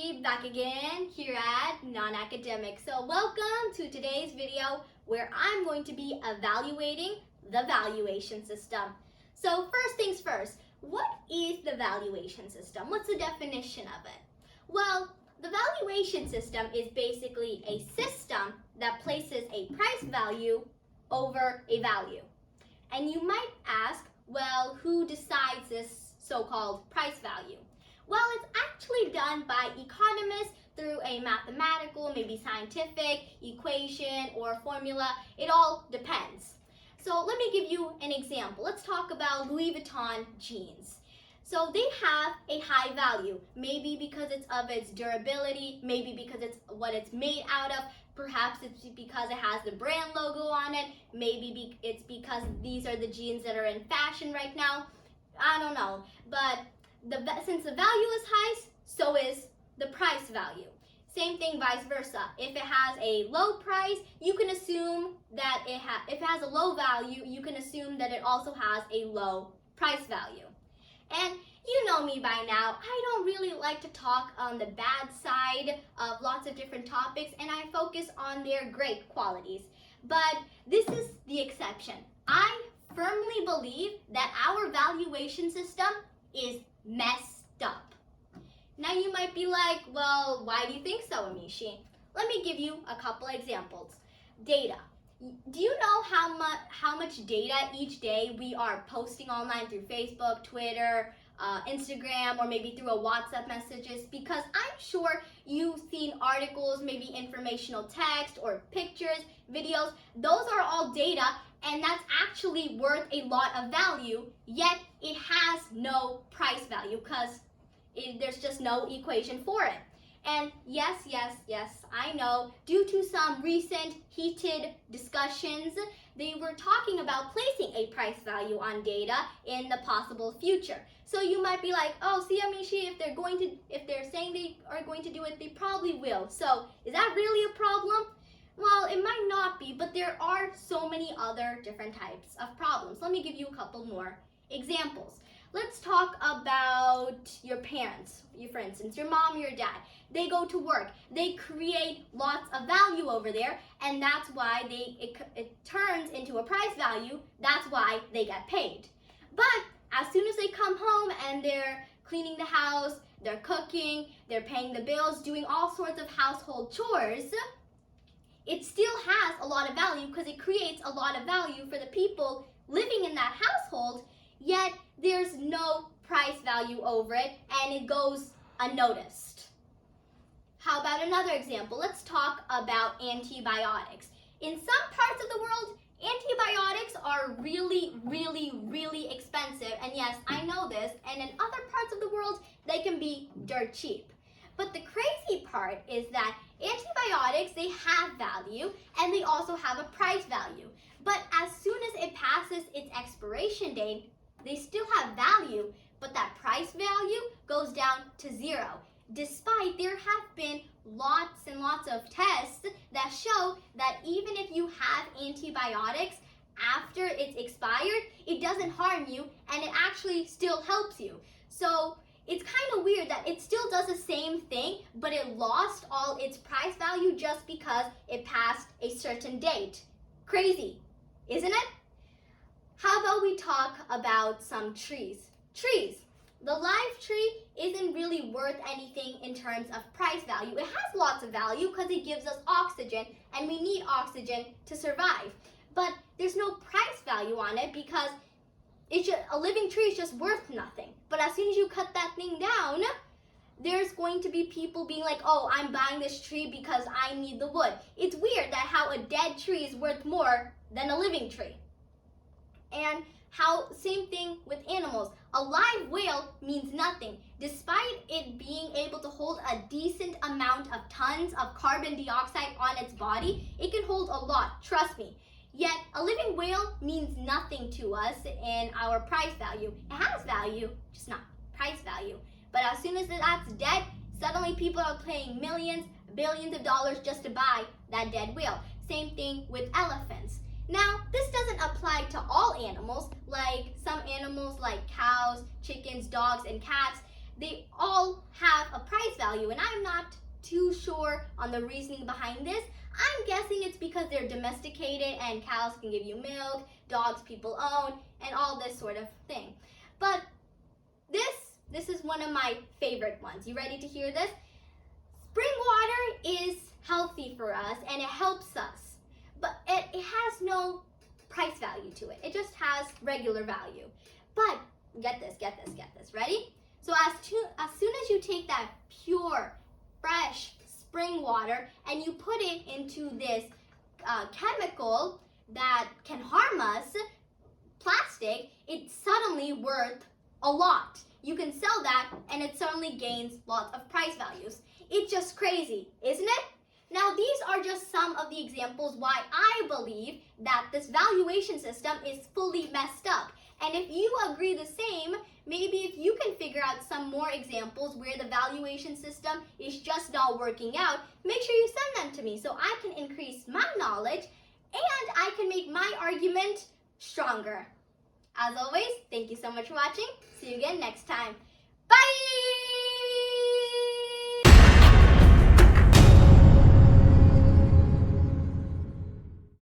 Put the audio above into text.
Amishi, back again here at Non-Academic. So welcome to today's video where I'm going to be evaluating the valuation system. So first things first, what is the valuation system? What's the definition of it? Well, the valuation system is basically a system that places a price value over a value. And you might ask, well, who decides this so-called price value? Well, it's actually done by economists through a mathematical, maybe scientific equation or formula. It all depends. So let me give you an example. Let's talk about Louis Vuitton jeans. So they have a high value, maybe because it's of its durability, maybe because it's what it's made out of, perhaps it's because it has the brand logo on it, maybe it's because these are the jeans that are in fashion right now. I don't know, but since the value is high, so is the price value. Same thing vice versa. If it has a low price, you can assume that if it has a low value, you can assume that it also has a low price value. And you know me by now, I don't really like to talk on the bad side of lots of different topics, and I focus on their great qualities. But this is the exception. I firmly believe that our valuation system is messed up. Now you might be like, well, why do you think so, Amishi? Let me give you a couple examples. Data. Do you know how much data each day we are posting online through Facebook, Twitter, Instagram, or maybe through a WhatsApp messages? Because I'm sure you've seen articles, maybe informational text or pictures, videos. Those are all data, and that's actually worth a lot of value, yet it has no price value because there's just no equation for it. And yes, I know, due to some recent heated discussions, they were talking about placing a price value on data in the possible future. So you might be like, oh, see, Amishi, if they're saying they are going to do it, they probably will. So is that really a problem? Well, it might not be, but there are so many other different types of problems. Let me give you a couple more examples. Let's talk about your parents, for instance, your mom, your dad. They go to work. They create lots of value over there, and that's why it turns into a price value. That's why they get paid. But as soon as they come home and they're cleaning the house, they're cooking, they're paying the bills, doing all sorts of household chores, it still has a lot of value because it creates a lot of value for the people living in that household, yet there's no price value over it and it goes unnoticed. How about another example? Let's talk about antibiotics. In some parts of the world, antibiotics are really expensive, and yes, I know this, and in other parts of the world, they can be dirt cheap. But the crazy part is that antibiotics, they have value and they also have a price value. But as soon as it passes its expiration date, they still have value, but that price value goes down to zero. Despite there have been lots and lots of tests that show that even if you have antibiotics after it's expired, it doesn't harm you and it actually still helps you. So it's kind of weird that it still does the same thing, but it lost all its price value just because it passed a certain date. Crazy, isn't it? How about we talk about some trees? Trees. The live tree isn't really worth anything in terms of price value. It has lots of value because it gives us oxygen, and we need oxygen to survive. But there's no price value on it because a living tree is just worth nothing. But as soon as you cut that thing down, there's going to be people being like, oh, I'm buying this tree because I need the wood. It's weird that how a dead tree is worth more than a living tree. And same thing with animals. A live whale means nothing. Despite it being able to hold a decent amount of tons of carbon dioxide on its body, it can hold a lot, trust me. Yet a living whale means nothing to us in our price value. It has value, just not price value. But as soon as that's dead, suddenly people are paying millions, billions of dollars just to buy that dead whale. Same thing with elephants. Now, this doesn't apply to all animals, like some animals like cows, chickens, dogs, and cats. they all have a price value, and I'm not too sure on the reasoning behind this. I'm guessing it's because they're domesticated and cows can give you milk, dogs people own, and all this sort of thing. But this is one of my favorite ones. You ready to hear this? Spring water is healthy for us and it helps us, but it has no price value to it. It just has regular value. But get this. Ready? So as soon as you take that pure, fresh spring water and you put it into this chemical that can harm us, plastic, it's suddenly worth a lot. You can sell that and it suddenly gains lots of price values. It's just crazy, isn't it? Now, these are just some of the examples why I believe that this valuation system is fully messed up. And if you agree the same, maybe if you can figure out some more examples where the valuation system is just not working out, make sure you send them to me so I can increase my knowledge and I can make my argument stronger. As always, thank you so much for watching. See you again next time. Bye!